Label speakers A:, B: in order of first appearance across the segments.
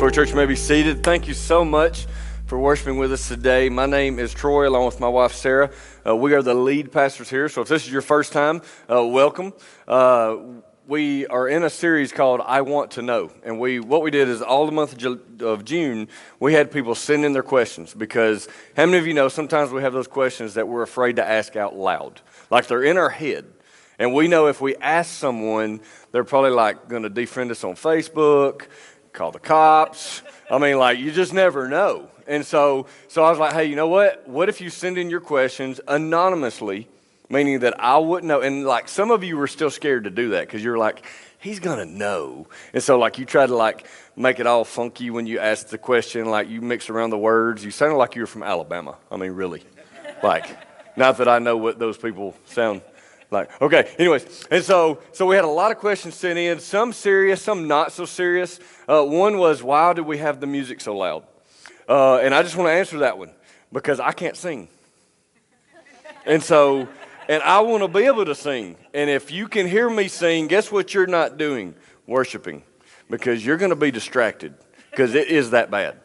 A: Story Church, you may be seated. Thank you so much for worshiping with us today. My name is Troy, along with my wife, Sarah. We are the lead pastors here, so if this is your first time, welcome. We are in a series called I Want to Know, and what we did is all the month of June, we had people send in their questions, because how many of you know sometimes we have those questions that we're afraid to ask out loud, like they're in our head. And we know if we ask someone, they're probably like going to defriend us on Facebook, call the cops. I mean, like, you just never know. And so I was like, hey, you know what? What if you send in your questions anonymously, meaning that I wouldn't know? And like, some of you were still scared to do that because you're like, he's going to know. And so like, you try to like make it all funky when you ask the question, like you mix around the words. You sounded like you were from Alabama. I mean, really. Like, not that I know what those people sound like. Okay, anyways, and so we had a lot of questions sent in, some serious, some not so serious. One was, why do we have the music so loud? And I just want to answer that one, because I can't sing. And I want to be able to sing. And if you can hear me sing, guess what you're not doing? Worshiping. Because you're going to be distracted, because it is that bad.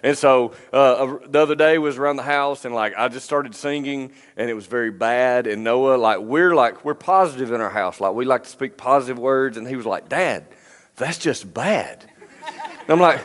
A: And so the other day was around the house, and like I just started singing, and it was very bad. And Noah, we're positive in our house, like we like to speak positive words. And he was like, "Dad, that's just bad." And I'm like,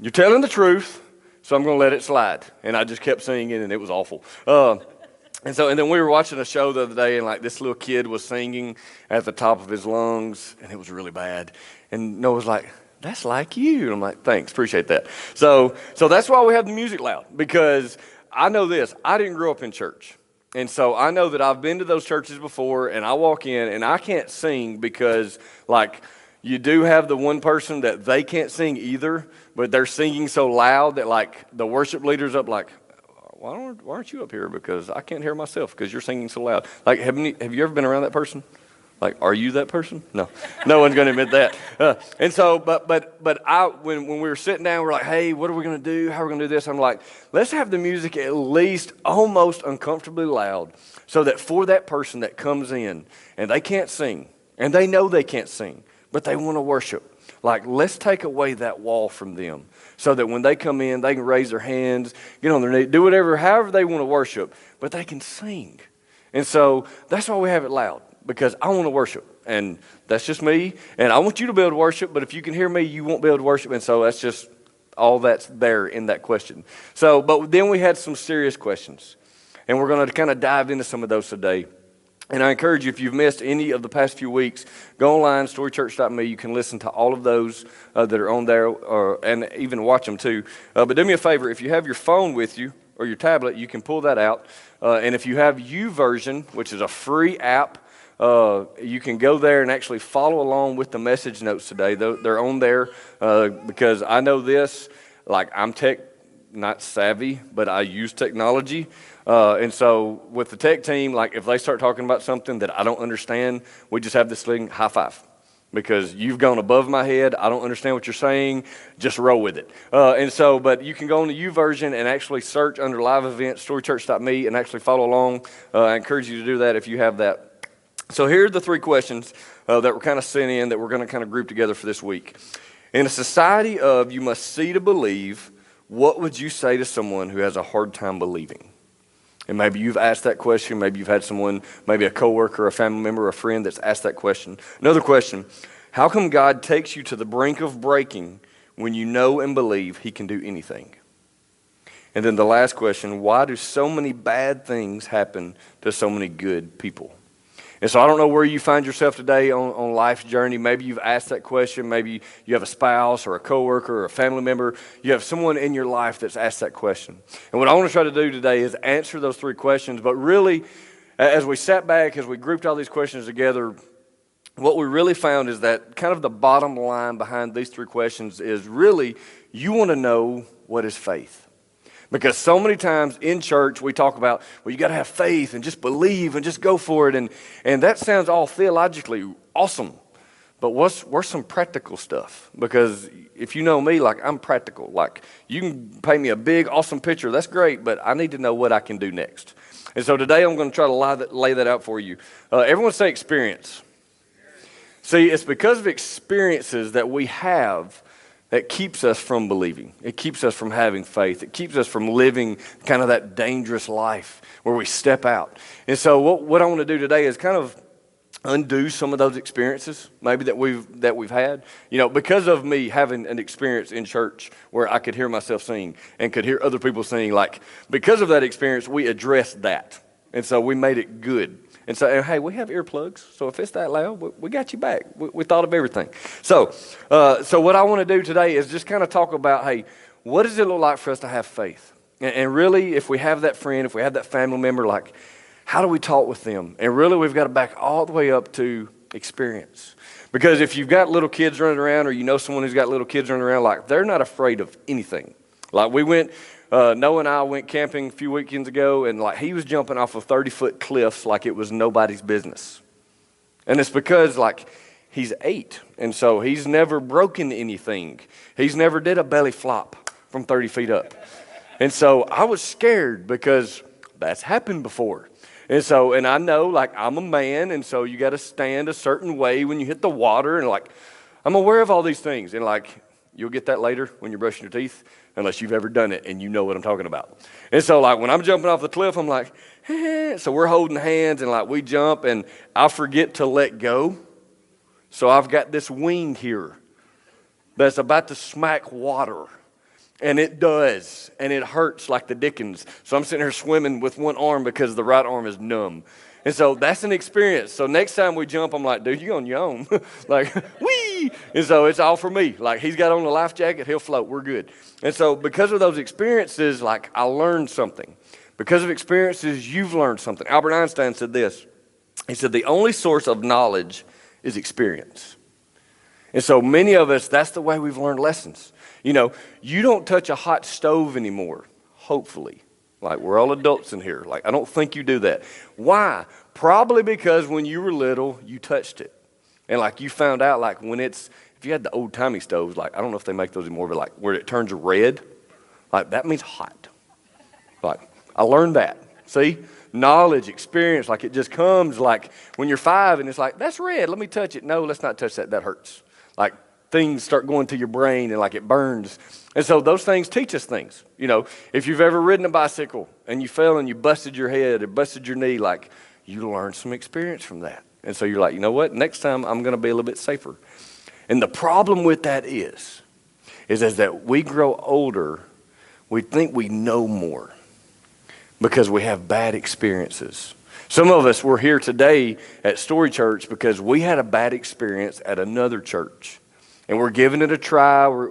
A: "You're telling the truth, so I'm going to let it slide." And I just kept singing, and it was awful. And then we were watching a show the other day, and like this little kid was singing at the top of his lungs, and it was really bad. And Noah's like, "That's like you." And I'm like, "Thanks, appreciate that." So that's why we have the music loud, because I know this. I didn't grow up in church. And so I know that I've been to those churches before, and I walk in, and I can't sing because, like, you do have the one person that they can't sing either, but they're singing so loud that, like, the worship leader's up like, why aren't you up here? Because I can't hear myself because you're singing so loud. Like, have you ever been around that person? Like, are you that person? No one's going to admit that. And so, when we were sitting down, we're like, hey, what are we going to do? How are we going to do this? I'm like, let's have the music at least almost uncomfortably loud, so that for that person that comes in and they can't sing, and they know they can't sing, but they want to worship. Like, let's take away that wall from them, so that when they come in, they can raise their hands, get on their knees, do however they want to worship, but they can sing. And so that's why we have it loud, because I want to worship, and that's just me, and I want you to be able to worship, but if you can hear me, you won't be able to worship, and so that's just all that's there in that question. So, but then we had some serious questions, and we're going to kind of dive into some of those today. And I encourage you, if you've missed any of the past few weeks, go online, storychurch.me. You can listen to all of those that are on there, and even watch them too. But do me a favor, if you have your phone with you or your tablet, you can pull that out. And if you have YouVersion, which is a free app, you can go there and actually follow along with the message notes today. They're on there because I know this, like, I'm not savvy, but I use technology. And so with the tech team, like, if they start talking about something that I don't understand, we just have this thing, high five, because you've gone above my head. I don't understand what you're saying. Just roll with it. But you can go on the YouVersion and actually search under live events, storychurch.me, and actually follow along. I encourage you to do that if you have that. So here are the three questions that were kind of sent in that we're going to kind of group together for this week. In a society of you must see to believe, what would you say to someone who has a hard time believing? And maybe you've asked that question. Maybe you've had someone, maybe a coworker, a family member, a friend that's asked that question. Another question, how come God takes you to the brink of breaking when you know and believe he can do anything? And then the last question, why do so many bad things happen to so many good people? And so I don't know where you find yourself today on life's journey. Maybe you've asked that question. Maybe you have a spouse or a coworker or a family member. You have someone in your life that's asked that question. And what I want to try to do today is answer those three questions. But really, as we sat back, as we grouped all these questions together, what we really found is that kind of the bottom line behind these three questions is really, you want to know, what is faith? Because so many times in church we talk about, well, you got to have faith and just believe and just go for it. And that sounds all theologically awesome. But what's some practical stuff? Because if you know me, like, I'm practical. Like, you can paint me a big, awesome picture. That's great, but I need to know what I can do next. And so today I'm going to try to lay that out for you. Everyone say experience. See, it's because of experiences that we have that keeps us from believing. It keeps us from having faith. It keeps us from living kind of that dangerous life where we step out. And so what I want to do today is kind of undo some of those experiences maybe that we've had. You know, because of me having an experience in church where I could hear myself sing and could hear other people sing, like because of that experience, we addressed that. And so we made it good. And so, hey, we have earplugs, so if it's that loud, we got you back. We thought of everything. So what I want to do today is just kind of talk about, hey, what does it look like for us to have faith? And really, if we have that friend, if we have that family member, like, how do we talk with them? And really, we've got to back all the way up to experience. Because if you've got little kids running around or you know someone who's got little kids running around, like, they're not afraid of anything. Like, Noah and I went camping a few weekends ago, and like he was jumping off of 30-foot cliffs like it was nobody's business. And it's because like he's 8, and so he's never broken anything. He's never did a belly flop from 30 feet up. And so I was scared because that's happened before. And I know like I'm a man, and so you got to stand a certain way when you hit the water, and like I'm aware of all these things, and like you'll get that later when you're brushing your teeth. Unless you've ever done it and you know what I'm talking about. And so like when I'm jumping off the cliff, I'm like, so we're holding hands and like we jump and I forget to let go. So I've got this wing here that's about to smack water. And it does. And it hurts like the dickens. So I'm sitting here swimming with one arm because the right arm is numb. And so that's an experience. So next time we jump, I'm like, dude, you're on your own. Like, whee! And so it's all for me. Like, he's got on a life jacket, he'll float, we're good. And so because of those experiences, like, I learned something. Because of experiences, you've learned something. Albert Einstein said this. He said, the only source of knowledge is experience. And so many of us, that's the way we've learned lessons. You know, you don't touch a hot stove anymore, hopefully. Like, we're all adults in here. Like, I don't think you do that. Why? Probably because when you were little, you touched it. And, like, you found out, like, if you had the old-timey stoves, like, I don't know if they make those anymore, but, like, where it turns red, like, that means hot. Like, I learned that. See? Knowledge, experience, like, it just comes, like, when you're 5 and it's like, that's red, let me touch it. No, let's not touch that. That hurts. Like, things start going to your brain and, like, it burns. And so those things teach us things. You know, if you've ever ridden a bicycle and you fell and you busted your head or busted your knee, like, you learned some experience from that. And so you're like, you know what? Next time I'm going to be a little bit safer. And the problem with that is as that we grow older, we think we know more because we have bad experiences. Some of us were here today at Story Church because we had a bad experience at another church. And we're giving it a try.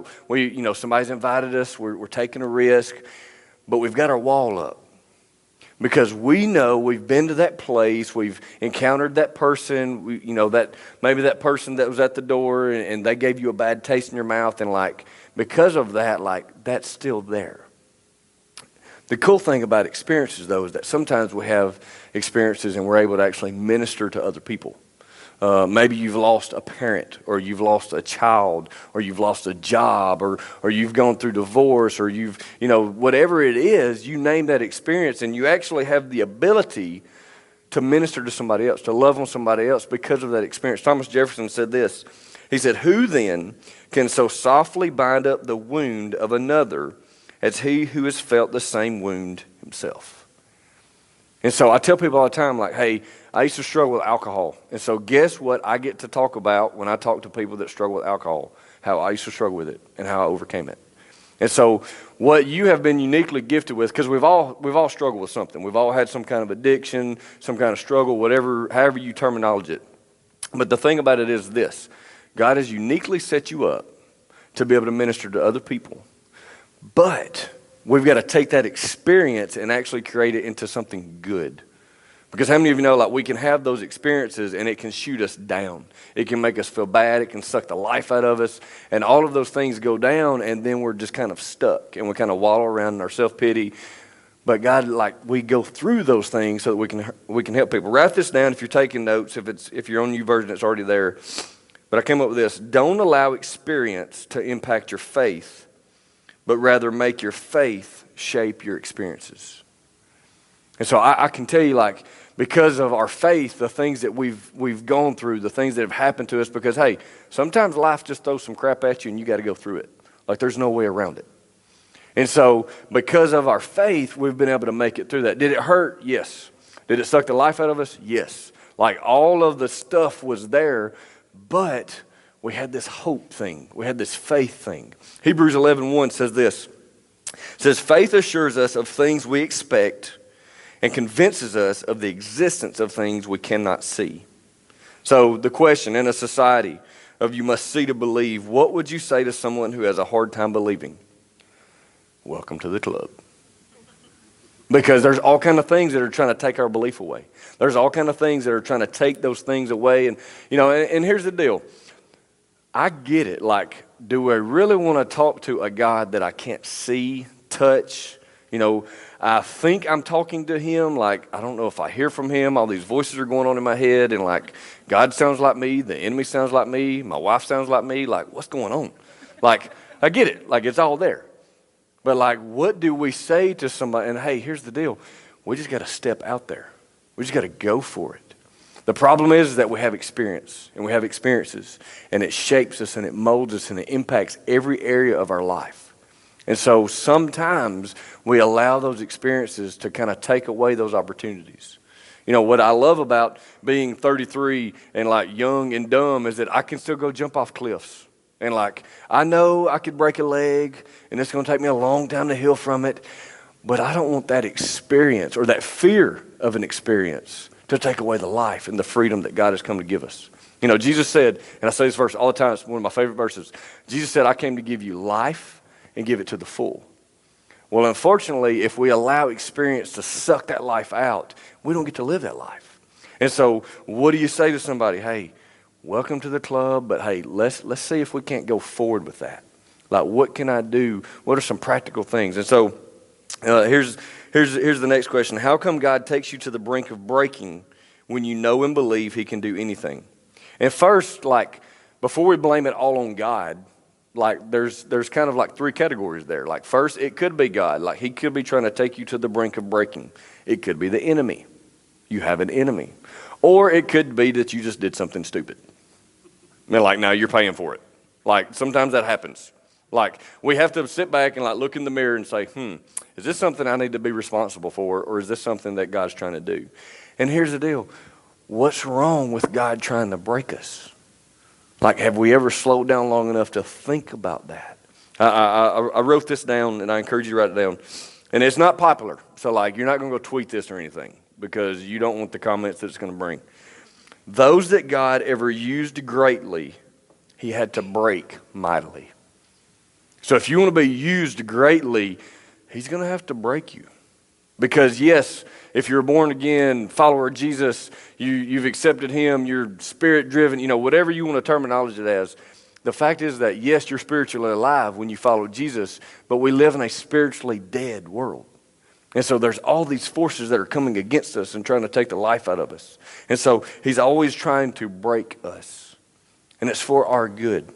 A: Somebody's invited us. We're taking a risk. But we've got our wall up. Because we know we've been to that place. We've encountered that person. Maybe that person that was at the door and they gave you a bad taste in your mouth. And like, because of that, like, that's still there. The cool thing about experiences, though, is that sometimes we have experiences and we're able to actually minister to other people. Maybe you've lost a parent, or you've lost a child, or you've lost a job, or you've gone through divorce, or whatever it is, you name that experience, and you actually have the ability to minister to somebody else, to love on somebody else because of that experience. Thomas Jefferson said this. He said, who then can so softly bind up the wound of another as he who has felt the same wound himself? And so I tell people all the time, like, hey, I used to struggle with alcohol. And so guess what I get to talk about when I talk to people that struggle with alcohol? How I used to struggle with it and how I overcame it. And so what you have been uniquely gifted with, because we've all struggled with something. We've all had some kind of addiction, some kind of struggle, however you terminology it. But the thing about it is this. God has uniquely set you up to be able to minister to other people. But we've got to take that experience and actually create it into something good. Because how many of you know, like, we can have those experiences and it can shoot us down. It can make us feel bad. It can suck the life out of us. And all of those things go down, and then we're just kind of stuck. And we kind of wallow around in our self-pity. But God, like, we go through those things so that we can help people. Write this down if you're taking notes. If you're on YouVersion, it's already there. But I came up with this. Don't allow experience to impact your faith, but rather make your faith shape your experiences. And so I can tell you, like, because of our faith, the things that we've gone through, the things that have happened to us, because, hey, sometimes life just throws some crap at you and you got to go through it. Like there's no way around it. And so because of our faith, we've been able to make it through that. Did it hurt? Yes. Did it suck the life out of us? Yes. Like all of the stuff was there, but we had this hope thing. We had this faith thing. Hebrews 11:1 says this. It says, faith assures us of things we expect and convinces us of the existence of things we cannot see. So the question in a society of you must see to believe, what would you say to someone who has a hard time believing? Welcome to the club. Because there's all kind of things that are trying to take our belief away. There's all kind of things that are trying to take those things away. And, and here's the deal. I get it. Like, do I really want to talk to a God that I can't see, touch? I think I'm talking to him. Like, I don't know if I hear from him. All these voices are going on in my head. And like, God sounds like me. The enemy sounds like me. My wife sounds like me. Like, what's going on? Like, I get it. Like, it's all there. But like, what do we say to somebody? And hey, here's the deal. We just got to step out there. We just got to go for it. The problem is that we have experience and we have experiences and it shapes us and it molds us and it impacts every area of our life. And so sometimes we allow those experiences to kind of take away those opportunities. What I love about being 33 and like young and dumb is that I can still go jump off cliffs. And like, I know I could break a leg and it's going to take me a long time to heal from it, but I don't want that experience or that fear of an experience to take away the life and the freedom that God has come to give us. Jesus said, and I say this verse all the time, it's one of my favorite verses. Jesus said, I came to give you life and give it to the full. Well, unfortunately, if we allow experience to suck that life out, we don't get to live that life. And so what do you say to somebody? Hey, welcome to the club, but hey, let's see if we can't go forward with that. Like, what can I do? What are some practical things? And so here's the next question. How come God takes you to the brink of breaking when you know and believe he can do anything? And first, like, before we blame it all on God, like there's kind of like three categories there. Like first, it could be God. Like he could be trying to take you to the brink of breaking. It could be the enemy. You have an enemy. Or it could be that you just did something stupid. And like, now you're paying for it. Like sometimes that happens. Like we have to sit back and like look in the mirror and say, is this something I need to be responsible for? Or is this something that God's trying to do? And here's the deal. What's wrong with God trying to break us? Like, have we ever slowed down long enough to think about that? I wrote this down, and I encourage you to write it down. And it's not popular. So, like, you're not going to go tweet this or anything because you don't want the comments that it's going to bring. Those that God ever used greatly, he had to break mightily. So if you want to be used greatly, he's going to have to break you. Because yes, if you're a born again follower of Jesus, you've accepted him, you're spirit driven, whatever you want to terminology it as. The fact is that yes, you're spiritually alive when you follow Jesus, but we live in a spiritually dead world. And so there's all these forces that are coming against us and trying to take the life out of us. And so he's always trying to break us. And it's for our good.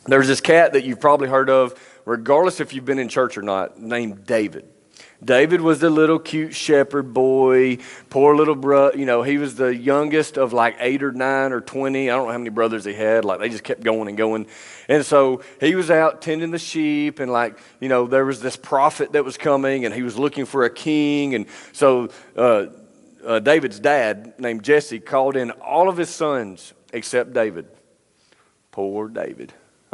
A: There's this cat that you've probably heard of, regardless if you've been in church or not, named David. David was the little cute shepherd boy, poor little brother. He was the youngest of like 8 or 9 or 20. I don't know how many brothers he had. Like they just kept going and going. And so he was out tending the sheep and there was this prophet that was coming and he was looking for a king. And so David's dad named Jesse called in all of his sons except David. Poor David.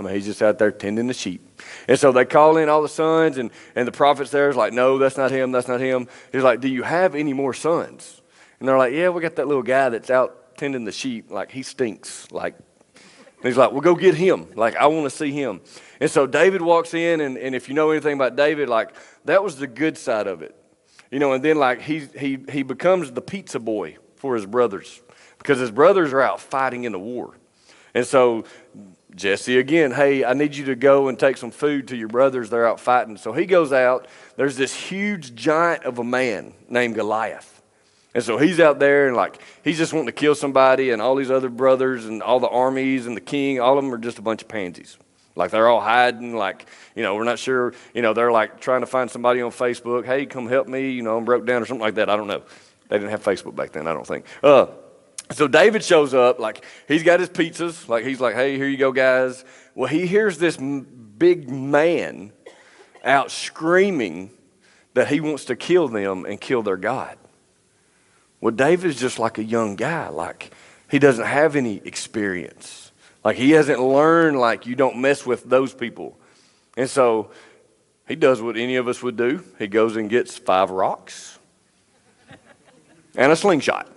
A: He's just out there tending the sheep. And so they call in all the sons, and the prophet's there is like, no, that's not him, that's not him. He's like, do you have any more sons? And they're like, yeah, we got that little guy that's out tending the sheep. Like, he stinks. Like, and he's like, well, go get him. Like, I want to see him. And so David walks in, and if you know anything about David, like, that was the good side of it. And then, like, he becomes the pizza boy for his brothers because his brothers are out fighting in the war. And so Jesse again, hey, I need you to go and take some food to your brothers. They're out fighting. So he goes out. There's this huge giant of a man named Goliath. And so he's out there and like he's just wanting to kill somebody, and all these other brothers and all the armies and the king, all of them are just a bunch of pansies. Like they're all hiding, like, we're not sure, they're like trying to find somebody on Facebook. Hey, come help me, I'm broke down or something like that. I don't know. They didn't have Facebook back then, I don't think. So David shows up, like he's got his pizzas, like he's like, hey, here you go, guys. Well, he hears this big man out screaming that he wants to kill them and kill their God. Well, David's just like a young guy. Like, he doesn't have any experience. Like, he hasn't learned, like, you don't mess with those people. And so he does what any of us would do. He goes and gets 5 rocks and a slingshot,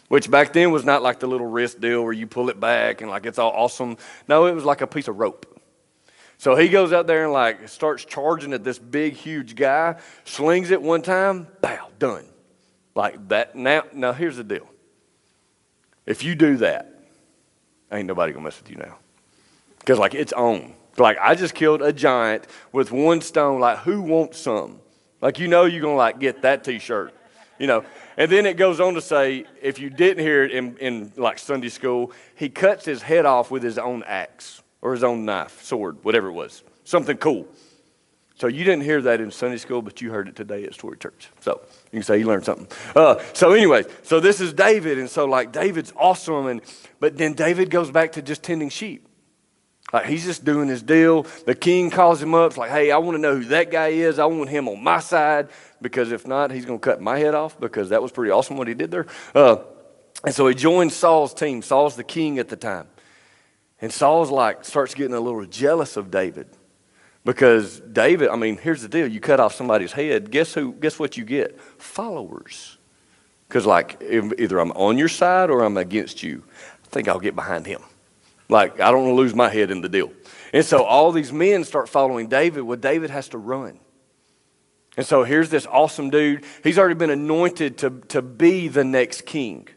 A: which back then was not like the little wrist deal where you pull it back and like it's all awesome. No, it was like a piece of rope. So he goes out there and like starts charging at this big, huge guy, slings it one time, pow, done. Like that. Now here's the deal. If you do that, ain't nobody gonna mess with you now. Because like it's on. Like I just killed a giant with one stone. Like who wants some? Like you're gonna like get that t-shirt. And then it goes on to say, if you didn't hear it in like Sunday school, he cuts his head off with his own axe or his own knife, sword, whatever it was. Something cool. So you didn't hear that in Sunday school, but you heard it today at Story Church. So you can say you learned something. So anyway, so this is David. And so like David's awesome. But then David goes back to just tending sheep. Like he's just doing his deal. The king calls him up. It's like, hey, I want to know who that guy is. I want him on my side. Because if not, he's going to cut my head off because that was pretty awesome what he did there. And so he joins Saul's team. Saul's the king at the time. And Saul's like starts getting a little jealous of David. Because David, I mean, here's the deal. You cut off somebody's head. Guess what you get? Followers. Because like either I'm on your side or I'm against you. I think I'll get behind him. Like I don't want to lose my head in the deal. And so all these men start following David. Well, David has to run. And so here's this awesome dude. He's already been anointed to be the next king.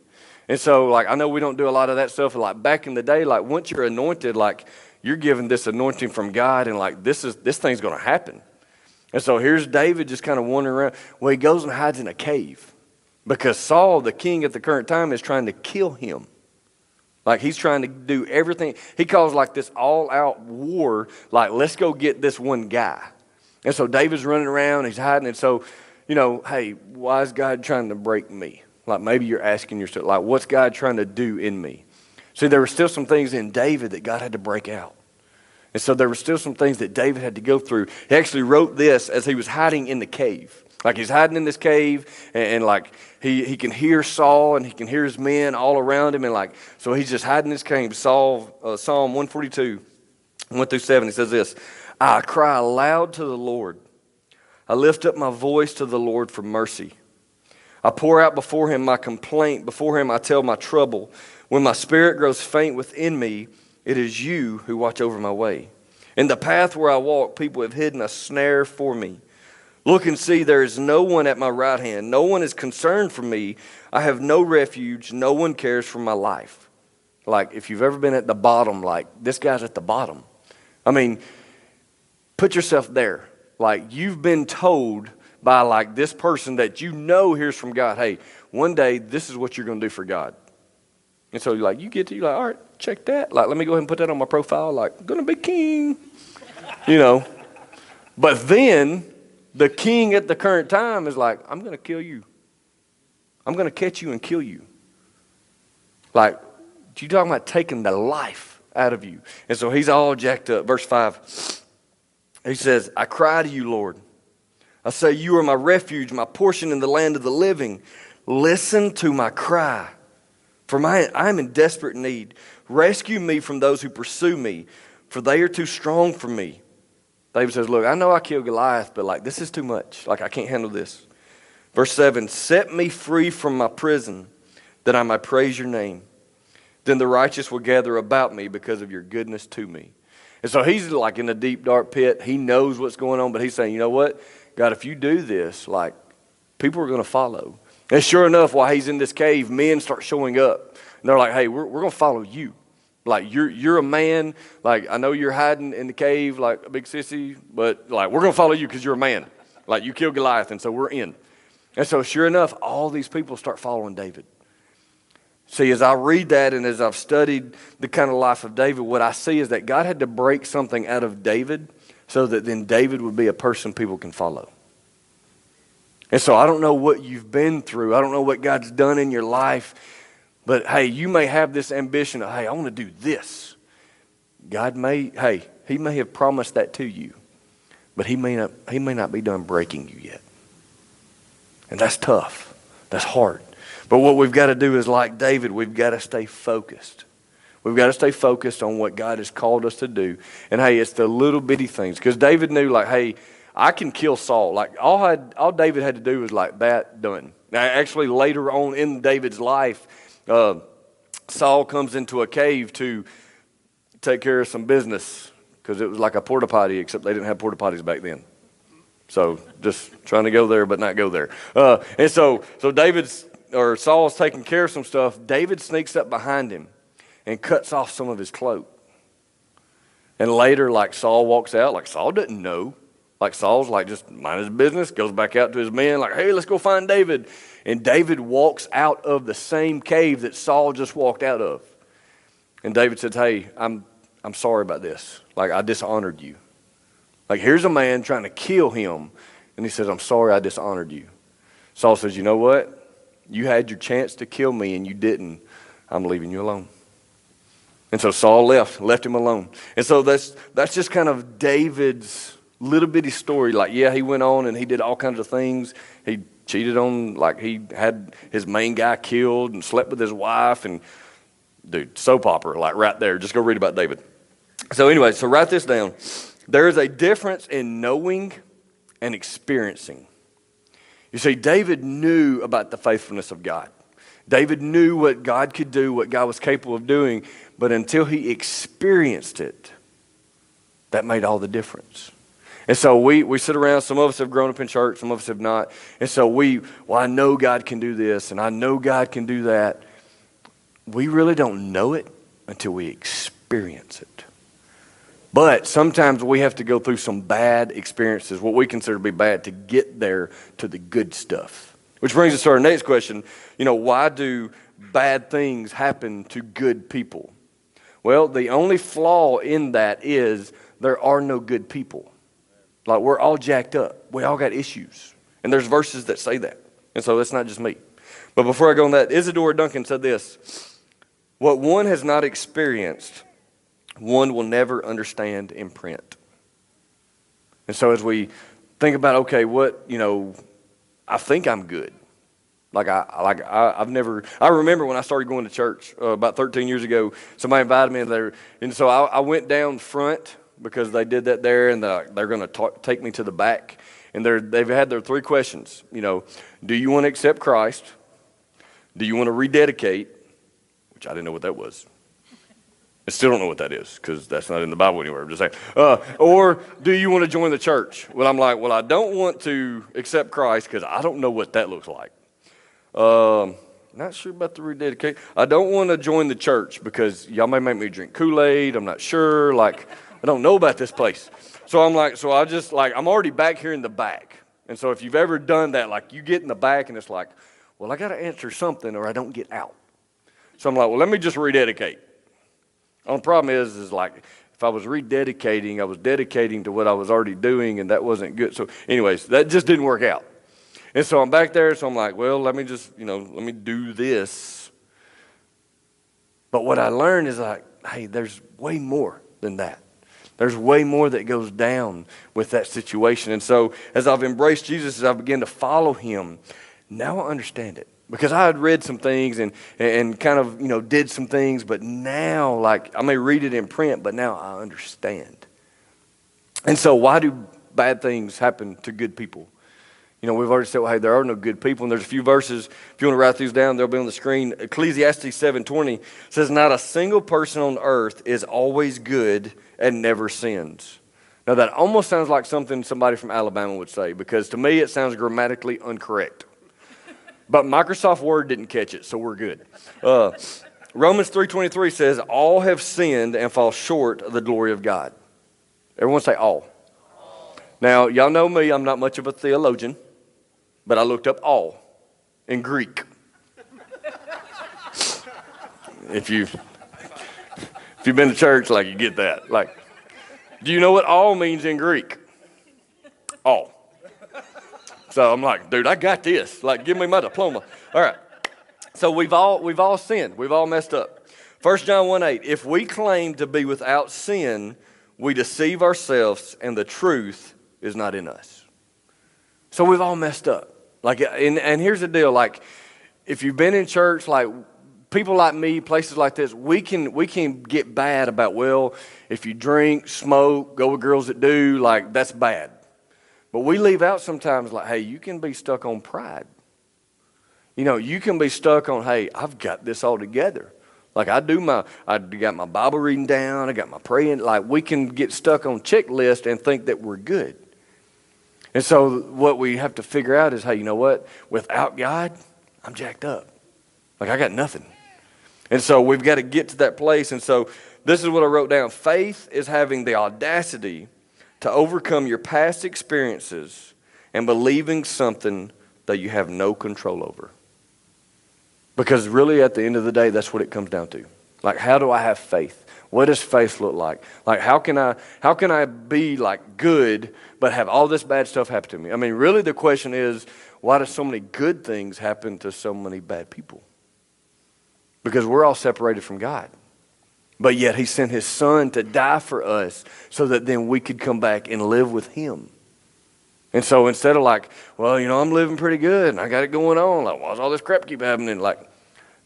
A: And so, like, I know we don't do a lot of that stuff. Like, back in the day, like, once you're anointed, like, you're given this anointing from God, and, like, this thing's going to happen. And so here's David just kind of wandering around. Well, he goes and hides in a cave because Saul, the king at the current time, is trying to kill him. Like, he's trying to do everything. He calls, like, this all-out war, like, let's go get this one guy. And so David's running around, he's hiding. And so, hey, why is God trying to break me? Like maybe you're asking yourself, like, what's God trying to do in me? See, there were still some things in David that God had to break out. And so there were still some things that David had to go through. He actually wrote this as he was hiding in the cave. Like he's hiding in this cave and like he can hear Saul and he can hear his men all around him. And like, so he's just hiding in this cave. Psalm 142, 1-7, he says this, I cry aloud to the Lord. I lift up my voice to the Lord for mercy. I pour out before him my complaint. Before him I tell my trouble. When my spirit grows faint within me, it is you who watch over my way. In the path where I walk, people have hidden a snare for me. Look and see, there is no one at my right hand. No one is concerned for me. I have no refuge. No one cares for my life. Like if you've ever been at the bottom, like this guy's at the bottom. I mean, put yourself there. Like you've been told by like this person that hears from God, hey, one day this is what you're going to do for God. And so you're like, you're like, all right, check that. Like, let me go ahead and put that on my profile. Like, going to be king, But then the king at the current time is like, I'm going to kill you. I'm going to catch you and kill you. Like, you talking about taking the life out of you. And so he's all jacked up. Verse 5, he says, I cry to you, Lord. I say, you are my refuge, my portion in the land of the living. Listen to my cry, for I am in desperate need. Rescue me from those who pursue me, for they are too strong for me. David says, look, I know I killed Goliath, but like this is too much. Like I can't handle this. Verse 7, set me free from my prison, that I might praise your name. Then the righteous will gather about me because of your goodness to me. And so he's like in a deep, dark pit. He knows what's going on, but he's saying, you know what? God, if you do this, like, people are going to follow. And sure enough, while he's in this cave, men start showing up. And they're like, hey, we're going to follow you. Like, you're a man. Like, I know you're hiding in the cave like a big sissy, but, like, we're going to follow you because you're a man. Like, you killed Goliath, and so we're in. And so sure enough, all these people start following David. See, as I read that and as I've studied the kind of life of David, what I see is that God had to break something out of David so that then David would be a person people can follow. And so I don't know what you've been through. I don't know what God's done in your life. But, hey, you may have this ambition of, hey, I want to do this. God may, hey, he may have promised that to you, but he may not be done breaking you yet. And that's tough. That's hard. But what we've got to do is, like David, we've got to stay focused. We've got to stay focused on what God has called us to do. And hey, it's the little bitty things. Because David knew, like, hey, I can kill Saul. Like, all David had to do was like that, done. Now, actually, later on in David's life, Saul comes into a cave to take care of some business, because it was like a porta potty, except they didn't have porta potties back then. So just trying to go there, but not go there. And so Saul's taking care of some stuff. David sneaks up behind him and cuts off some of his cloak. And later, like, Saul walks out. Like, Saul didn't know. Like, Saul's like, just mind his business, goes back out to his men, like, hey, let's go find David. And David walks out of the same cave that Saul just walked out of. And David said, hey, I'm sorry about this. Like, I dishonored you. Like, here's a man trying to kill him. And he says, I'm sorry I dishonored you. Saul says, you know what? You had your chance to kill me and you didn't. I'm leaving you alone. And so Saul left him alone. And so that's just kind of David's little bitty story. Like, yeah, he went on and he did all kinds of things. He cheated on, like, he had his main guy killed and slept with his wife. And, dude, soap opera, like, right there. Just go read about David. So anyway, so write this down. There is a difference in knowing and experiencing. You see, David knew about the faithfulness of God. David knew what God could do, what God was capable of doing, but until he experienced it, that made all the difference. And so we sit around, some of us have grown up in church, some of us have not, and so I know God can do this, and I know God can do that. We really don't know it until we experience it. But sometimes we have to go through some bad experiences, what we consider to be bad, to get there to the good stuff. Which brings us to our next question. Why do bad things happen to good people? Well, the only flaw in that is there are no good people. Like, we're all jacked up. We all got issues. And there's verses that say that. And so that's not just me. But before I go on that, Isadora Duncan said this: what one has not experienced, one will never understand in print. And so as we think about, okay, I think I'm good. I remember when I started going to church about 13 years ago, somebody invited me in there. And so I went down front because they did that there, and they're going to take me to the back. And they've had their 3 questions. Do you want to accept Christ? Do you want to rededicate? Which I didn't know what that was. I still don't know what that is, because that's not in the Bible anywhere. I'm just saying. Or do you want to join the church? Well, I'm like, I don't want to accept Christ because I don't know what that looks like. Not sure about the rededicate. I don't want to join the church because y'all may make me drink Kool-Aid. I'm not sure. Like, I don't know about this place. So I'm like, I'm already back here in the back. And so if you've ever done that, like, you get in the back and it's like, well, I got to answer something or I don't get out. So I'm like, well, let me just rededicate. The problem is like, if I was rededicating, I was dedicating to what I was already doing, and that wasn't good. So anyways, that just didn't work out. And so I'm back there, so I'm like, well, let me just, let me do this. But what I learned is like, hey, there's way more than that. There's way more that goes down with that situation. And so as I've embraced Jesus, as I began to follow him, now I understand it. Because I had read some things and kind of, did some things, but now, like, I may read it in print, but now I understand. And so why do bad things happen to good people? We've already said, well, hey, there are no good people. And there's a few verses, if you want to write these down, they'll be on the screen. Ecclesiastes 7:20 says, not a single person on earth is always good and never sins. Now, that almost sounds like something somebody from Alabama would say, because to me it sounds grammatically incorrect. But Microsoft Word didn't catch it, so we're good. Romans 3:23 says, all have sinned and fall short of the glory of God. Everyone say all. Now, y'all know me, I'm not much of a theologian, but I looked up all in Greek. If you've been to church, like, you get that. Like, do you know what all means in Greek? All. So I'm like, dude, I got this. Like, give me my diploma. All right. So we've all sinned. We've all messed up. 1 John 1:8, if we claim to be without sin, we deceive ourselves, and the truth is not in us. So we've all messed up. Like, and here's the deal. Like, if you've been in church, like people like me, places like this, we can get bad about, well, if you drink, smoke, go with girls that do, like that's bad. But we leave out sometimes like, hey, you can be stuck on pride. You can be stuck on, hey, I've got this all together. Like I got my Bible reading down, I got my praying. Like we can get stuck on checklist and think that we're good. And so what we have to figure out is, hey, you know what? Without God, I'm jacked up. Like I got nothing. And so we've got to get to that place. And so this is what I wrote down. Faith is having the audacity to overcome your past experiences and believing something that you have no control over. Because really at the end of the day, that's what it comes down to. Like, how do I have faith? What does faith look like? Like, how can I be like good but have all this bad stuff happen to me? I mean, really the question is, why do so many good things happen to so many bad people? Because we're all separated from God. But yet he sent his son to die for us so that then we could come back and live with him. And so instead of like, well, I'm living pretty good and I got it going on. Like, why's all this crap keep happening? Like,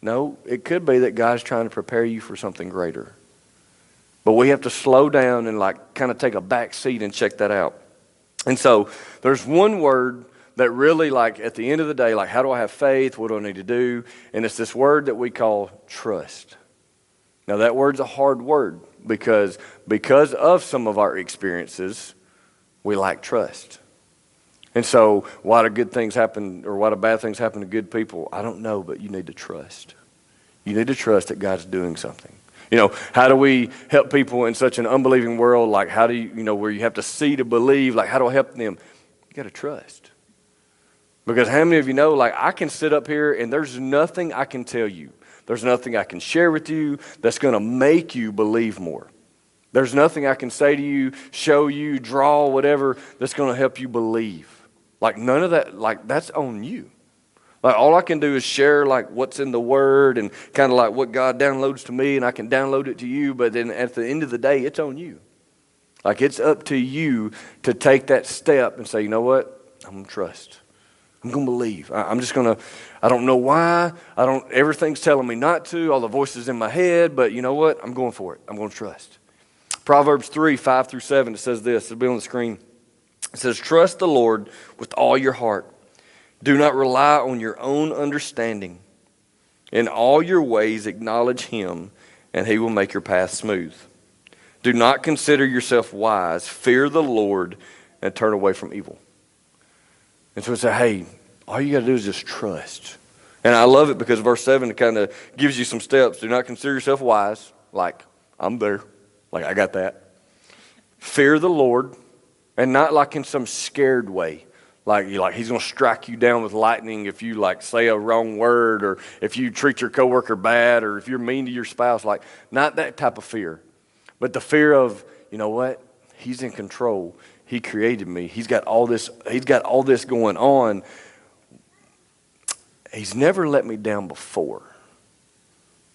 A: no, it could be that God's trying to prepare you for something greater. But we have to slow down and like kind of take a back seat and check that out. And so there's one word that really, like, at the end of the day, like, how do I have faith? What do I need to do? And it's this word that we call trust. Now, that word's a hard word because of some of our experiences, we lack trust. And so why do good things happen or why do bad things happen to good people? I don't know, but you need to trust. You need to trust that God's doing something. How do we help people in such an unbelieving world? Like, how do you, where you have to see to believe, like, how do I help them? You got to trust. Because how many of you know, like, I can sit up here and there's nothing I can tell you. There's nothing I can share with you that's going to make you believe more. There's nothing I can say to you, show you, draw, whatever, that's going to help you believe. Like, none of that, like, that's on you. Like, all I can do is share, like, what's in the Word and kind of like what God downloads to me, and I can download it to you, but then at the end of the day, it's on you. Like, it's up to you to take that step and say, you know what? I'm going to trust. I'm going to believe. I'm just going to, I don't know why. Everything's telling me not to. All the voices in my head, but you know what? I'm going for it. I'm going to trust. Proverbs 3, 5 through 7, it says this. It'll be on the screen. It says, trust the Lord with all your heart. Do not rely on your own understanding. In all your ways acknowledge him, and he will make your path smooth. Do not consider yourself wise. Fear the Lord and turn away from evil. And so it says, hey, all you got to do is just trust. And I love it because verse 7 kind of gives you some steps. Do not consider yourself wise. Like, I'm there. Like, I got that. Fear the Lord, and not like in some scared way. Like he's going to strike you down with lightning if you like say a wrong word, or if you treat your coworker bad, or if you're mean to your spouse. Like, not that type of fear, but the fear of, you know what? He's in control. He created me. He's got all this going on. He's never let me down before.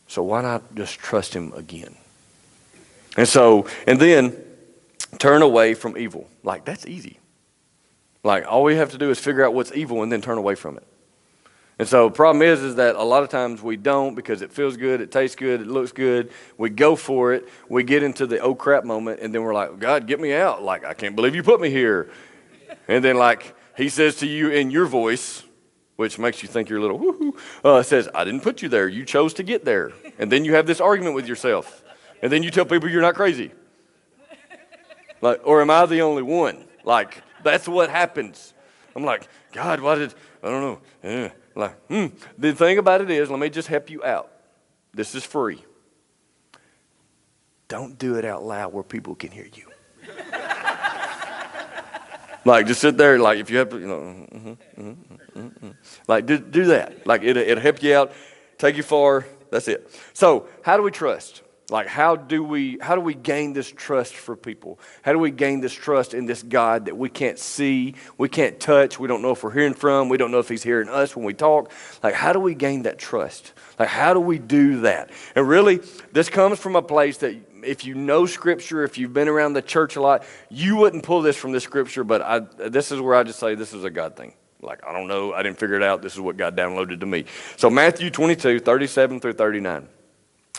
A: So why not just trust him again? And then turn away from evil. Like, that's easy. Like, all we have to do is figure out what's evil and then turn away from it. And so the problem is that a lot of times we don't, because it feels good, it tastes good, it looks good. We go for it. We get into the oh crap moment, and then we're like, God, get me out. Like, I can't believe you put me here. And then, like, he says to you in your voice, which makes you think you're a little woohoo, says, I didn't put you there. You chose to get there. And then you have this argument with yourself. And then you tell people you're not crazy. Like, or am I the only one? Like, that's what happens. I'm like, God, I don't know. The thing about it is, let me just help you out. This is free. Don't do it out loud where people can hear you. Like, just sit there, like, if you have to, like, do that. Like, it'll help you out, take you far. That's it. So, how do we trust? Like, how do we gain this trust for people? How do we gain this trust in this God that we can't see, we can't touch, we don't know if we're hearing from, we don't know if he's hearing us when we talk? Like, how do we gain that trust? Like, how do we do that? And really, this comes from a place that if you know Scripture, if you've been around the church a lot, you wouldn't pull this from this Scripture, but this is where I just say this is a God thing. Like, I don't know, I didn't figure it out. This is what God downloaded to me. So Matthew 22, 37 through 39.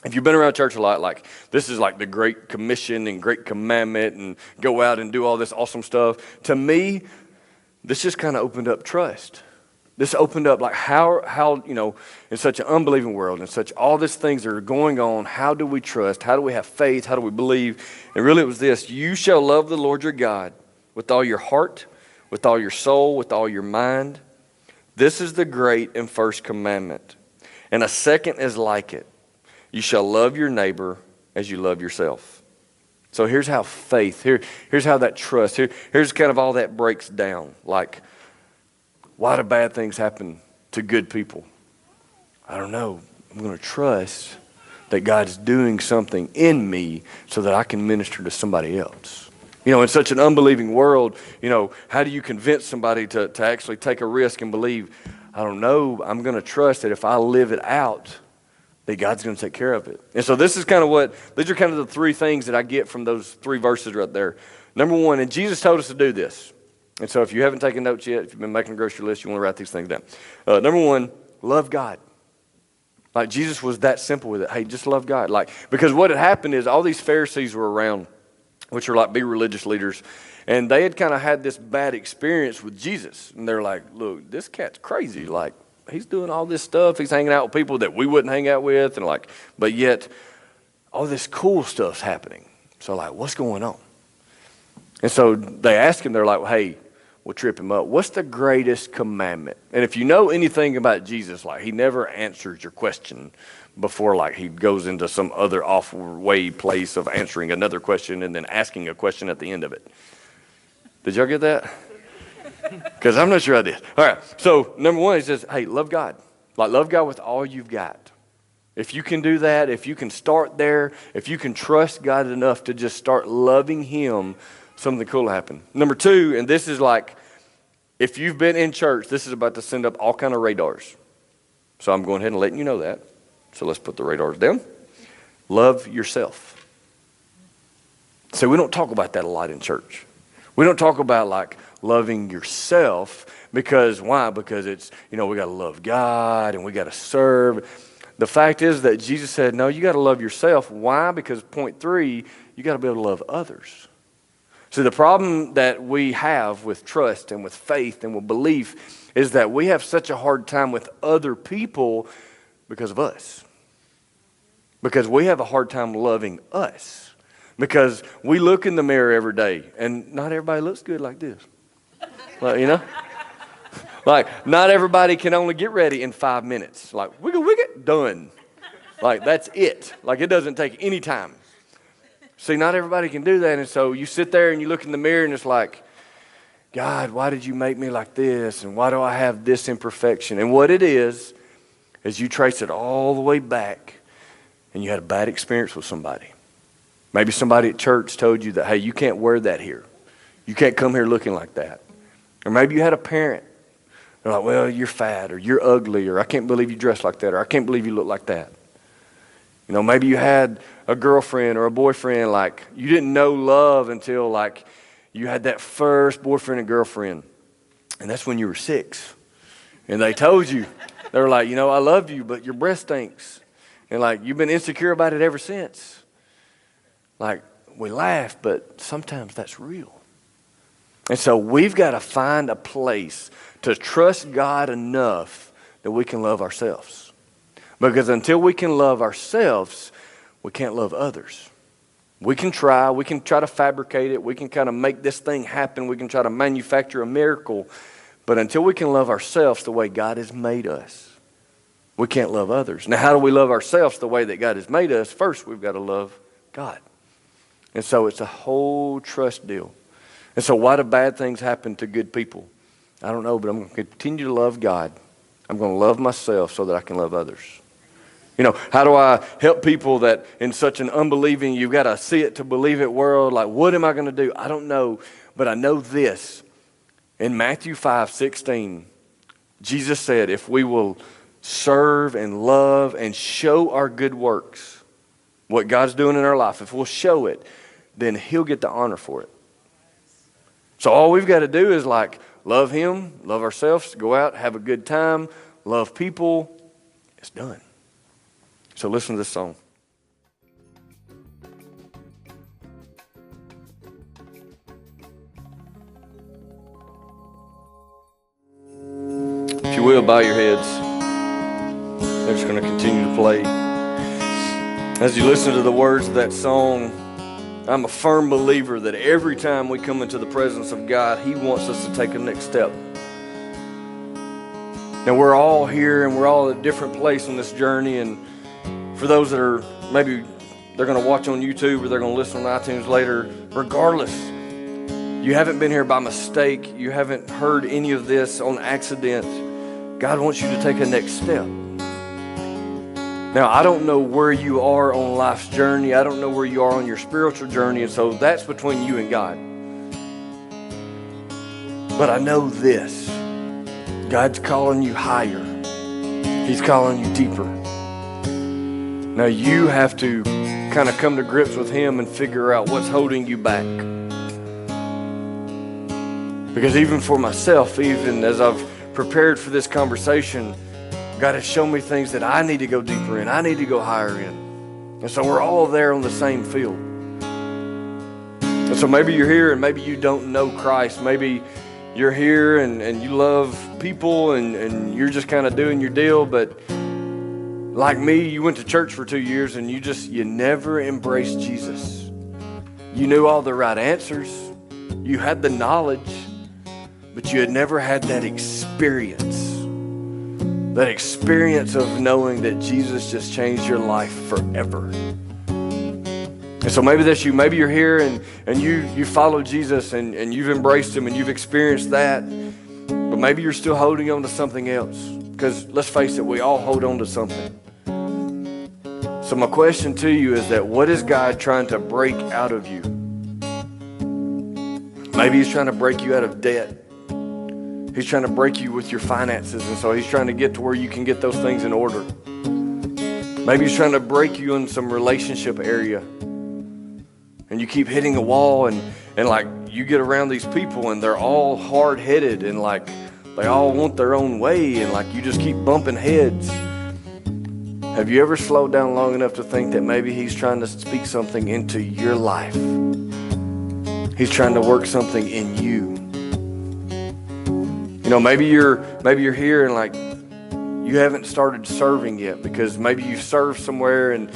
A: If you've been around church a lot, like, this is like the Great Commission and Great Commandment and go out and do all this awesome stuff. To me, this just kind of opened up trust. This opened up, like, how in such an unbelieving world and such all these things that are going on, how do we trust? How do we have faith? How do we believe? And really it was this: you shall love the Lord your God with all your heart, with all your soul, with all your mind. This is the great and first commandment. And a second is like it. You shall love your neighbor as you love yourself. So here's how faith, here's how that trust, here's kind of all that breaks down. Like, why do bad things happen to good people? I don't know. I'm going to trust that God's doing something in me so that I can minister to somebody else. In such an unbelieving world, how do you convince somebody to actually take a risk and believe? I don't know. I'm going to trust that if I live it out, that God's going to take care of it. And so this is kind of these are kind of the three things that I get from those three verses right there. Number one, and Jesus told us to do this. And so if you haven't taken notes yet, if you've been making a grocery list, you want to write these things down. Number one, love God. Like, Jesus was that simple with it. Hey, just love God. Like, because what had happened is all these Pharisees were around, which are like big religious leaders, and they had kind of had this bad experience with Jesus. And they're like, look, this cat's crazy. Like, he's doing all this stuff. He's hanging out with people that we wouldn't hang out with. And like, but yet all this cool stuff's happening. So like, what's going on? And so they ask him, they're like, well, hey, we'll trip him up. What's the greatest commandment? And if you know anything about Jesus, like, he never answers your question before, like, he goes into some other off-way place of answering another question and then asking a question at the end of it. Did y'all get that? Because I'm not sure I did. All right. So number one, he says, hey, love God. Like, love God with all you've got. If you can do that, if you can start there, if you can trust God enough to just start loving him, something cool will happen. Number two, and this is like, if you've been in church, this is about to send up all kind of radars. So I'm going ahead and letting you know that. So let's put the radars down. Love yourself. So we don't talk about that a lot in church. We don't talk about, like, loving yourself, because why? Because it's, we got to love God and we got to serve. The fact is that Jesus said, no, you got to love yourself. Why? Because point three, you got to be able to love others. So the problem that we have with trust and with faith and with belief is that we have such a hard time with other people because of us. Because we have a hard time loving us. Because we look in the mirror every day, and not everybody looks good like this. Like, like, not everybody can only get ready in 5 minutes. Like, wiggle, done. Like, that's it. Like, it doesn't take any time. See, not everybody can do that, and so you sit there and you look in the mirror and it's like, God, why did you make me like this? And why do I have this imperfection? And what it is you trace it all the way back, and you had a bad experience with somebody. Maybe somebody at church told you that, hey, you can't wear that here. You can't come here looking like that. Or maybe you had a parent. They're like, well, you're fat, or you're ugly, or I can't believe you dress like that, or I can't believe you look like that. Maybe you had a girlfriend or a boyfriend, like, you didn't know love until, like, you had that first boyfriend and girlfriend. And that's when you were 6. And they told you, they were like, I love you, but your breath stinks. And, like, you've been insecure about it ever since. Like, we laugh, but sometimes that's real. And so we've got to find a place to trust God enough that we can love ourselves. Because until we can love ourselves, we can't love others. We can try to fabricate it, we can kind of make this thing happen, we can try to manufacture a miracle, but until we can love ourselves the way God has made us, we can't love others. Now, how do we love ourselves the way that God has made us? First, we've got to love God. And so it's a whole trust deal. And so why do bad things happen to good people? I don't know, but I'm going to continue to love God. I'm going to love myself so that I can love others. How do I help people that in such an unbelieving, you've got to see it to believe it world? Like, what am I going to do? I don't know, but I know this. In Matthew 5:16, Jesus said, if we will serve and love and show our good works, what God's doing in our life, if we'll show it, then He'll get the honor for it. So all we've got to do is love Him, love ourselves, go out, have a good time, love people. It's done. So listen to this song. If you will, bow your heads. They're just going to continue to play. As you listen to the words of that song, I'm a firm believer that every time we come into the presence of God, He wants us to take a next step. Now, we're all here and we're all at a different place on this journey. And for those that are, maybe they're going to watch on YouTube or they're going to listen on iTunes later, regardless, you haven't been here by mistake. You haven't heard any of this on accident. God wants you to take a next step. Now, I don't know where you are on life's journey. I don't know where you are on your spiritual journey, and so that's between you and God. But I know this. God's calling you higher. He's calling you deeper. Now, you have to kind of come to grips with Him and figure out what's holding you back. Because even for myself, even as I've prepared for this conversation, God has shown me things that I need to go deeper in. I need to go higher in. And so we're all there on the same field. And so maybe you're here and maybe you don't know Christ. Maybe you're here and you love people and you're just kind of doing your deal. But like me, you went to church for 2 years and you never embraced Jesus. You knew all the right answers. You had the knowledge, but you had never had that experience. That experience of knowing that Jesus just changed your life forever. And so maybe that's you. Maybe you're here and you follow Jesus and you've embraced Him and you've experienced that. But maybe you're still holding on to something else. Because let's face it, we all hold on to something. So my question to you is that what is God trying to break out of you? Maybe He's trying to break you out of debt. He's trying to break you with your finances, and so He's trying to get to where you can get those things in order. Maybe He's trying to break you in some relationship area, and you keep hitting a wall, and like you get around these people, and they're all hard-headed, and like they all want their own way, and like you just keep bumping heads. Have you ever slowed down long enough to think that maybe He's trying to speak something into your life? He's trying to work something in you. Maybe you're here and like you haven't started serving yet because maybe you served somewhere and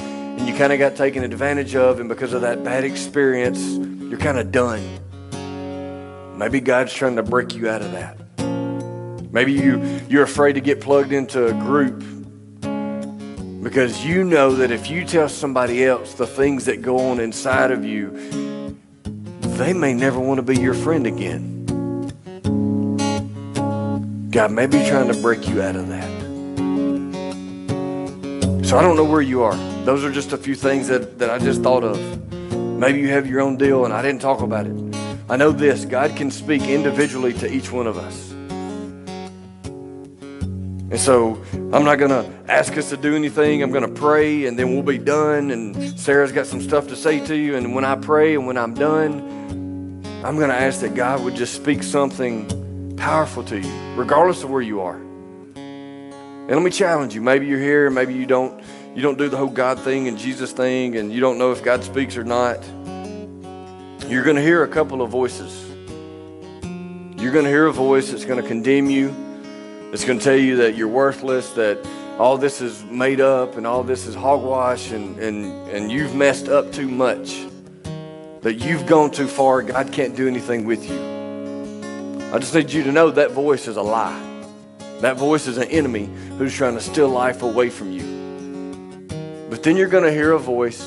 A: you kind of got taken advantage of, and because of that bad experience, you're kind of done. Maybe God's trying to break you out of that. Maybe you're afraid to get plugged into a group because you know that if you tell somebody else the things that go on inside of you, they may never want to be your friend again. God may be trying to break you out of that. So I don't know where you are. Those are just a few things that I just thought of. Maybe you have your own deal and I didn't talk about it. I know this, God can speak individually to each one of us. And so I'm not going to ask us to do anything. I'm going to pray and then we'll be done. And Sarah's got some stuff to say to you. And when I pray and when I'm done, I'm going to ask that God would just speak something powerful to you, regardless of where you are. And let me challenge you. Maybe you're here, maybe you don't do the whole God thing and Jesus thing, and you don't know if God speaks or not. You're going to hear a couple of voices. You're going to hear a voice that's going to condemn you. It's going to tell you that you're worthless, that all this is made up and all this is hogwash, and you've messed up too much, that you've gone too far. God can't do anything with you. I just need you to know that voice is a lie. That voice is an enemy who's trying to steal life away from you. But then you're going to hear a voice,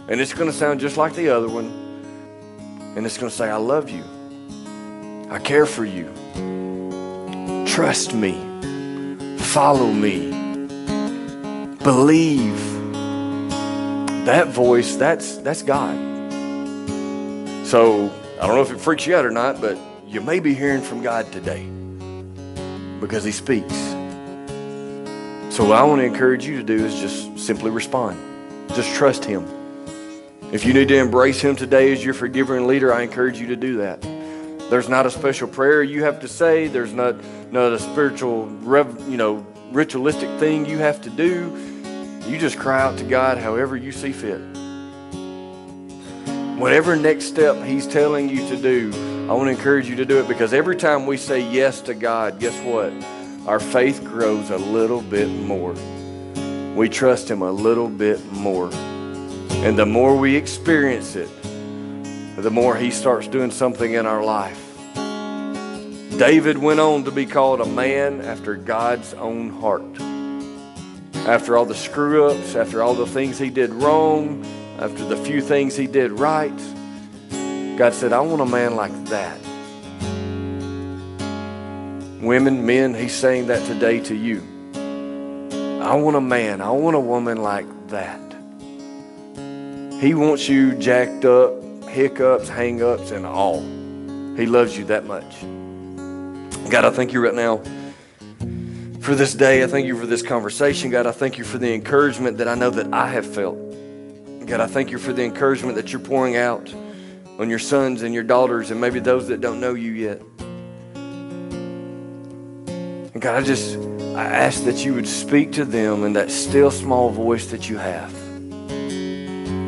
A: and it's going to sound just like the other one, and it's going to say, I love you. I care for you. Trust me. Follow me. believe that voice, that's God. So I don't know if it freaks you out or not, but you may be hearing from God today because he speaks. So what I want to encourage you to do is just simply respond. Just trust him. If you need to embrace him today as your forgiver and leader, I encourage you to do that. There's not a special prayer you have to say. There's not a spiritual, ritualistic thing you have to do. You just cry out to God however you see fit. Whatever next step he's telling you to do, I want to encourage you to do it, because every time we say yes to God, guess what? Our faith grows a little bit more. We trust him a little bit more. And the more we experience it, the more he starts doing something in our life. David went on to be called a man after God's own heart. After all the screw-ups, after all the things he did wrong, after the few things he did right, God said, I want a man like that. Women, men, he's saying that today to you. I want a man, I want a woman like that. He wants you jacked up, hiccups, hang-ups, and all. He loves you that much. God, I thank you right now for this day. I thank you for this conversation. God, I thank you for the encouragement that I know that I have felt. God, I thank you for the encouragement that you're pouring out on your sons and your daughters and maybe those that don't know you yet. And God, I ask that you would speak to them in that still small voice that you have.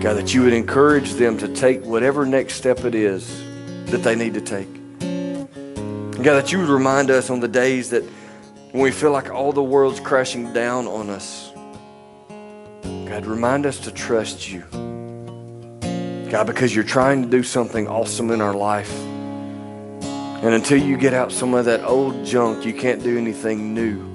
A: God, that you would encourage them to take whatever next step it is that they need to take. God, that you would remind us on the days that when we feel like all the world's crashing down on us, God, remind us to trust you. God, because you're trying to do something awesome in our life. And until you get out some of that old junk, you can't do anything new.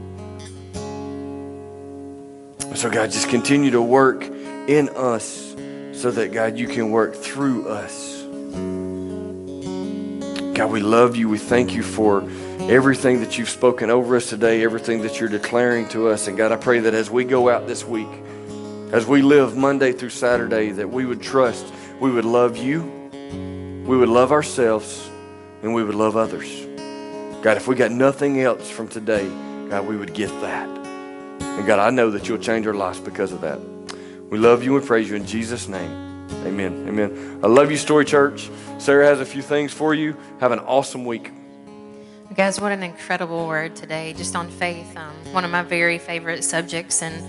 A: So God, just continue to work in us so that, God, you can work through us. God, we love you. We thank you for everything that you've spoken over us today, everything that you're declaring to us. And God, I pray that as we go out this week, as we live Monday through Saturday, that we would trust, we would love you, we would love ourselves, and we would love others. God, if we got nothing else from today, God, we would get that. And God, I know that you'll change our lives because of that. We love you and praise you in Jesus' name. Amen. Amen. I love you, Story Church. Sarah has a few things for you. Have an awesome week.
B: Guys, what an incredible word today, just on faith. One of my very favorite subjects. And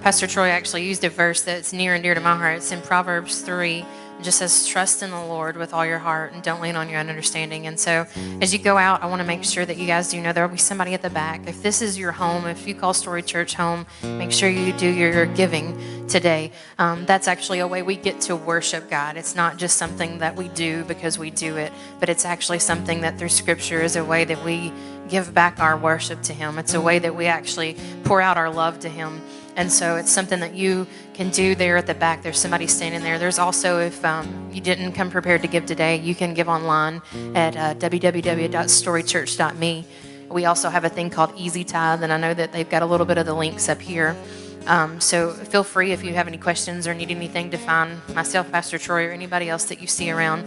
B: Pastor Troy actually used a verse that's near and dear to my heart. It's in Proverbs 3. It just says, trust in the Lord with all your heart and don't lean on your own understanding. And so as you go out, I want to make sure that you guys do know there will be somebody at the back. If this is your home, if you call Story Church home, make sure you do your giving today. That's actually a way we get to worship God. It's not just something that we do because we do it, but it's actually something that through Scripture is a way that we give back our worship to Him. It's a way that we actually pour out our love to Him. And so it's something that you can do there at the back. There's somebody standing there. There's also, if you didn't come prepared to give today, you can give online at www.storychurch.me. We also have a thing called Easy Tithe, and I know that they've got a little bit of the links up here. So feel free if you have any questions or need anything to find myself, Pastor Troy, or anybody else that you see around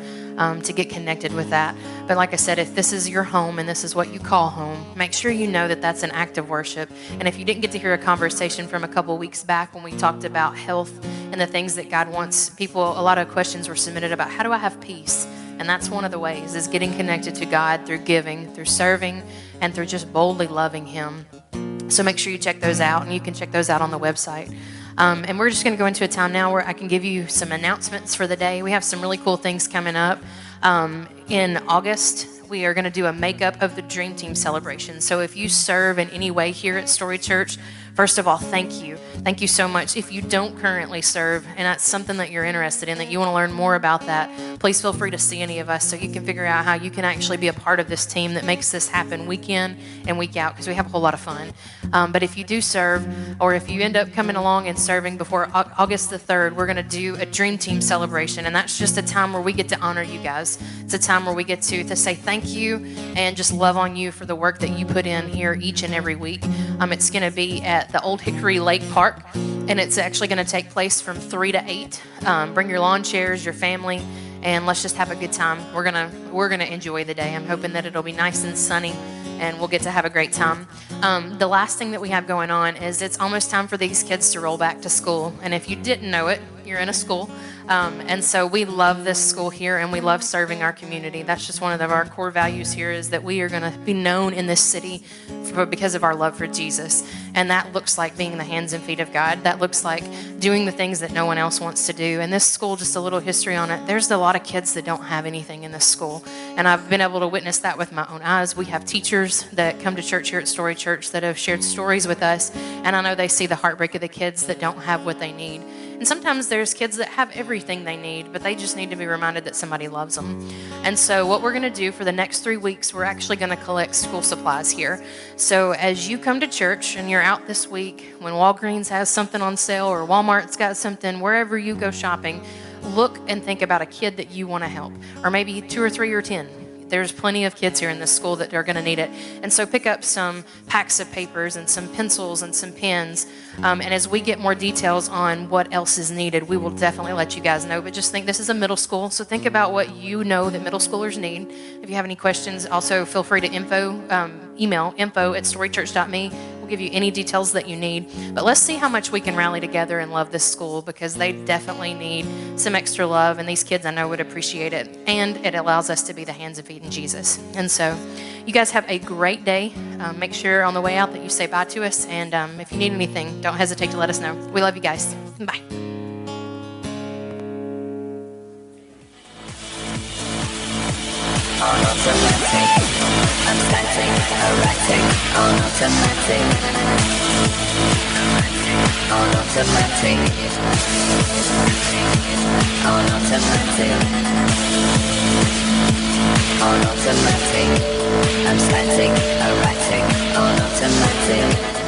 B: to get connected with that. But like I said, if this is your home and this is what you call home, make sure you know that that's an act of worship. And if you didn't get to hear a conversation from a couple weeks back when we talked about health and the things that God wants, a lot of questions were submitted about how do I have peace? And that's one of the ways, is getting connected to God through giving, through serving, and through just boldly loving Him. So make sure you check those out, and you can check those out on the website. And we're just going to go into a time now where I can give you some announcements for the day. We have some really cool things coming up. In August, we are going to do a Makeup of the Dream Team celebration. So if you serve in any way here at Story Church, first of all, thank you. Thank you so much. If you don't currently serve, and that's something that you're interested in, that you want to learn more about that, please feel free to see any of us so you can figure out how you can actually be a part of this team that makes this happen week in and week out, because we have a whole lot of fun. But if you do serve, or if you end up coming along and serving before August the 3rd, we're going to do a Dream Team celebration, and that's just a time where we get to honor you guys. It's a time where we get to say thank you and just love on you for the work that you put in here each and every week. It's going to be at at the Old Hickory Lake Park, and it's actually going to take place from 3 to 8. Bring your lawn chairs, your family, and let's just have a good time. We're gonna enjoy the day. I'm hoping that it'll be nice and sunny, and we'll get to have a great time. The last thing that we have going on is it's almost time for these kids to roll back to school. And if you didn't know it, you're in a school. And so we love this school here, and we love serving our community. That's just one of our core values here, is that we are going to be known in this city because of our love for Jesus. And that looks like being the hands and feet of God. That looks like doing the things that no one else wants to do. And this school, just a little history on it, there's a lot of kids that don't have anything in this school. And I've been able to witness that with my own eyes. We have teachers that come to church here at Story Church that have shared stories with us. And I know they see the heartbreak of the kids that don't have what they need. And sometimes there's kids that have everything they need, but they just need to be reminded that somebody loves them. And so what we're going to do for the next 3 weeks, we're actually going to collect school supplies here. So as you come to church and you're out this week, when Walgreens has something on sale or Walmart's got something, wherever you go shopping, look and think about a kid that you want to help, or maybe 2 or 3 or 10. There's plenty of kids here in this school that are going to need it. And so pick up some packs of papers and some pencils and some pens. And as we get more details on what else is needed, we will definitely let you guys know. But just think, this is a middle school, so think about what you know that middle schoolers need. If you have any questions, also feel free to email info@storychurch.me. We'll give you any details that you need. But let's see how much we can rally together and love this school, because they definitely need some extra love, and these kids I know would appreciate it. And it allows us to be the hands and feet in Jesus. And so you guys have a great day. Make sure on the way out that you say bye to us. And if you need anything, don't hesitate to let us know. We love you guys. Bye.
C: On automatic, I'm static, erratic, on automatic, on automatic, on automatic, on automatic, I'm static, erratic, on automatic.